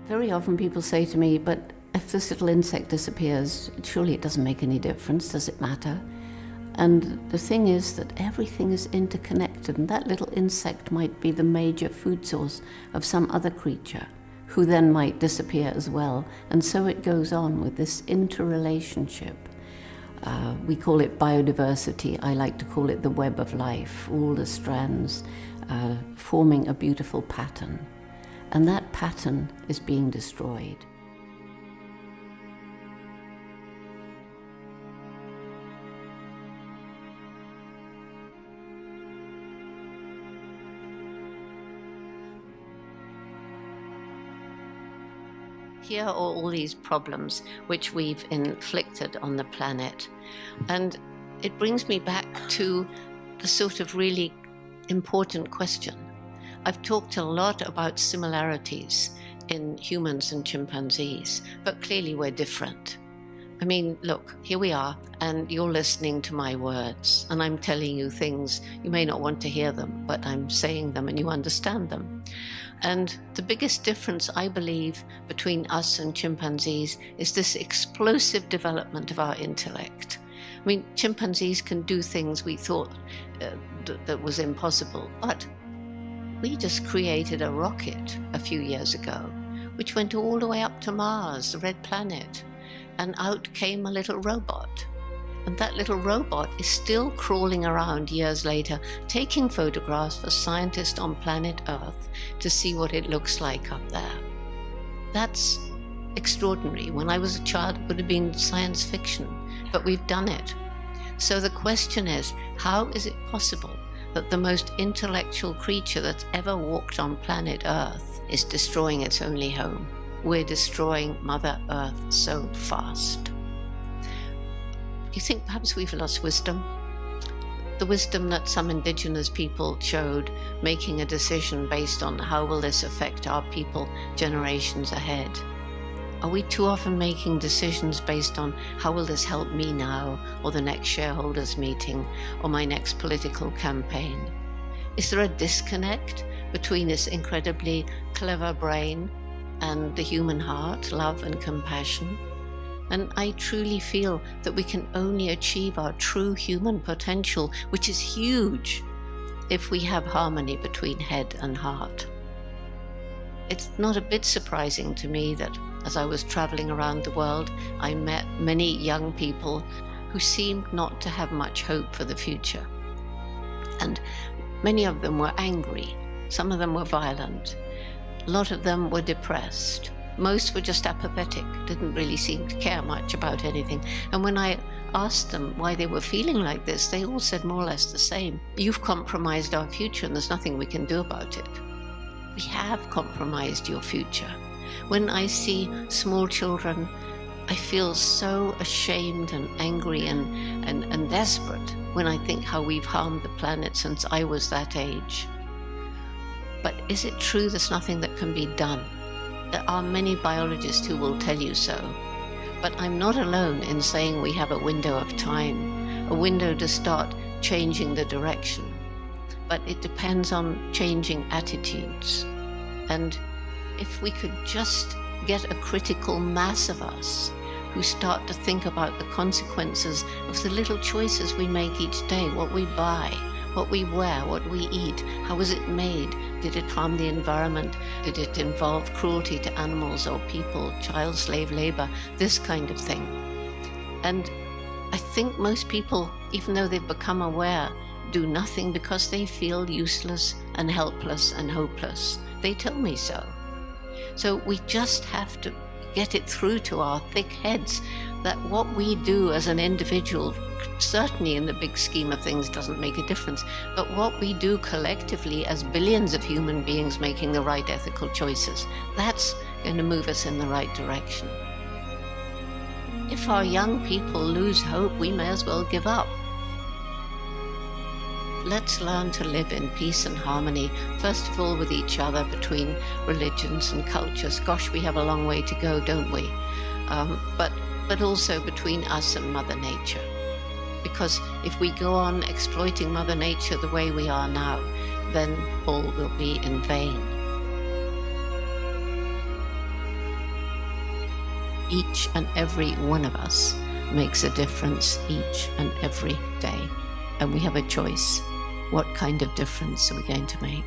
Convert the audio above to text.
Very often people say to me, but if this little insect disappears, surely it doesn't make any difference, does it matter? And the thing is that everything is interconnected, and that little insect might be the major food source of some other creature, who then might disappear as well. And so it goes on with this interrelationship. We call it biodiversity. I like to call it the web of life, all the strands forming a beautiful pattern. And that pattern is being destroyed. Here are all these problems which we've inflicted on the planet. And it brings me back to the sort of really important question. I've talked a lot about similarities in humans and chimpanzees, but clearly we're different. I mean, look, here we are, and you're listening to my words, and I'm telling you things. You may not want to hear them, but I'm saying them and you understand them. And the biggest difference, I believe, between us and chimpanzees is this explosive development of our intellect. I mean, chimpanzees can do things we thought that was impossible, but we just created a rocket a few years ago, which went all the way up to Mars, the red planet, and out came a little robot. And that little robot is still crawling around years later, taking photographs for scientists on planet Earth to see what it looks like up there. That's extraordinary. When I was a child, it would have been science fiction, but we've done it. So the question is, how is it possible that the most intellectual creature that's ever walked on planet Earth is destroying its only home? We're destroying Mother Earth so fast. Do you think perhaps we've lost wisdom? The wisdom that some indigenous people showed, making a decision based on how will this affect our people generations ahead? Are we too often making decisions based on how will this help me now, or the next shareholders meeting, or my next political campaign? Is there a disconnect between this incredibly clever brain and the human heart, love and compassion? And I truly feel that we can only achieve our true human potential, which is huge, if we have harmony between head and heart. It's not a bit surprising to me that as I was traveling around the world, I met many young people who seemed not to have much hope for the future. And many of them were angry. Some of them were violent. A lot of them were depressed. Most were just apathetic, didn't really seem to care much about anything. And when I asked them why they were feeling like this, they all said more or less the same. You've compromised our future and there's nothing we can do about it. We have compromised your future. When I see small children, I feel so ashamed and angry and desperate when I think how we've harmed the planet since I was that age. But is it true there's nothing that can be done? There are many biologists who will tell you so. But I'm not alone in saying we have a window of time, a window to start changing the direction. But it depends on changing attitudes. And if we could just get a critical mass of us who start to think about the consequences of the little choices we make each day, what we buy, what we wear, what we eat, how was it made? Did it harm the environment? Did it involve cruelty to animals or people, child slave labor, this kind of thing? And I think most people, even though they've become aware, do nothing because they feel useless and helpless and hopeless. They tell me so. So we just have to get it through to our thick heads that what we do as an individual, certainly in the big scheme of things, doesn't make a difference. But what we do collectively as billions of human beings making the right ethical choices, that's going to move us in the right direction. If our young people lose hope, we may as well give up. Let's learn to live in peace and harmony, first of all with each other, between religions and cultures. Gosh, we have a long way to go, don't we? But also between us and Mother Nature. Because if we go on exploiting Mother Nature the way we are now, then all will be in vain. each and every one of us makes a difference each and every day. And we have a choice. What kind of difference are we going to make?